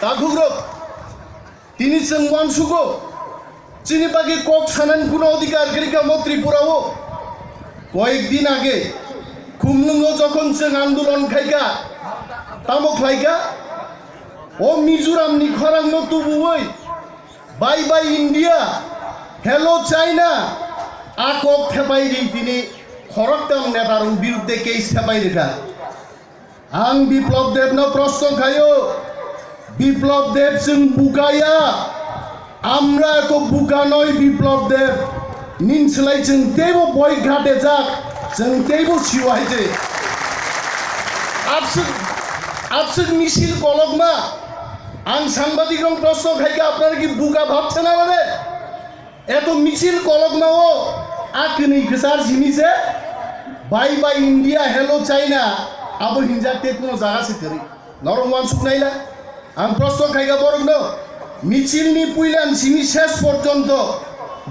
তাঘুগ্রক তিনি চেংওয়ান সুগো চিনি পাখি কক সানান কোনো অধিকার করিকা ত্রিপুরাও কয়েকদিন আগে খুমলুঙ্গ যখন চেং আন্দোলন খাইকা তামক খাইকা ও মিজোরাম নি খরাং তুবুই বাই বাই ইন্ডিয়া হেলো চাইনা আকক থেপাই রি তিনি খরকতাম নেতার বিরুদ্ধে কেস থেপাই রেখা आं बिप्लब देवनो प्रश्न खायो बिप्लब देव जों बुकाया आमरा तो बुका नय बिप्लब देव निनसलाय जों तेबो बय घाटे जाक जों तेबो सिवायजे आपसो मिছিল कलकमा आं সাংবাদিকং प्रश्न खाइका আপনারা কি বুকা ভাবছে না মানে এত মিছিল কলকমাও আকিনি খসার জিনিসে বাই বাই ইন্ডিয়া হেলো চাইনা अब हिंजा टेक्नो जागा सितरी नरम वान सुनाइला आं प्रश्न खाइगा बरं न मिছিলनि पुइलान सिनि शेष पर्यन्त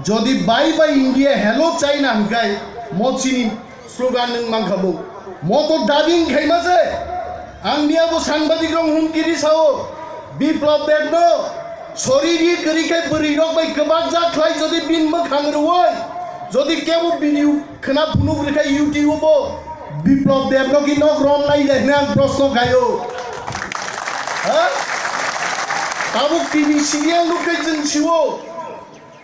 जदि bye bye India hello China हंगाय मचिनि स्लोगान नों मांखाबो मतो दाबिं खाइमासे आंनियाबो साংবাদিক रं हुमकिरि सावो बिप्लब देवनो शरीरि करिखाय बोरै रक बाय गोबां जाख्लाय जदि बिन मोखांरवै जदि केबो भिडिअ खोना फुनुग्रिखाय इउटिउबो बिप्लब देवनो की नक रन नहीं देखने प्रश्न खायो अब टीवी सीरियल लुके जिनसिवो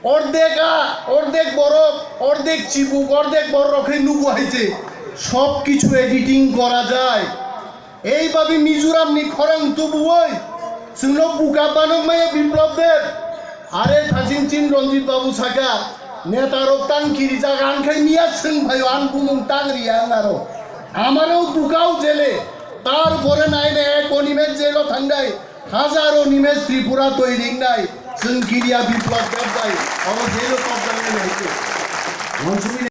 अर्धेक बरफ अर्धेक चिबुक अर्धेक बरफे नुगु हाइছে সব কিছু এডিটিং করা যায় এইভাবে মিজোরাম নি খরাং তুবুই जोंनो बुका बानक माया बिप्लब देव आरे थाजिन चिन रंजित बाबू साका नेतारो तांकिरि जागान खाय निया जों भायो आन बुमुं तांगरिया आरो আমারও বুকাও জেলে তারপরে নাই না এক অনিমেষ জেলও থাঙ্গাই হাজারো নিমেষ ত্রিপুরা তৈরি নাই जों किरिया बिप्लब देव भाई और जेलो कब्जा में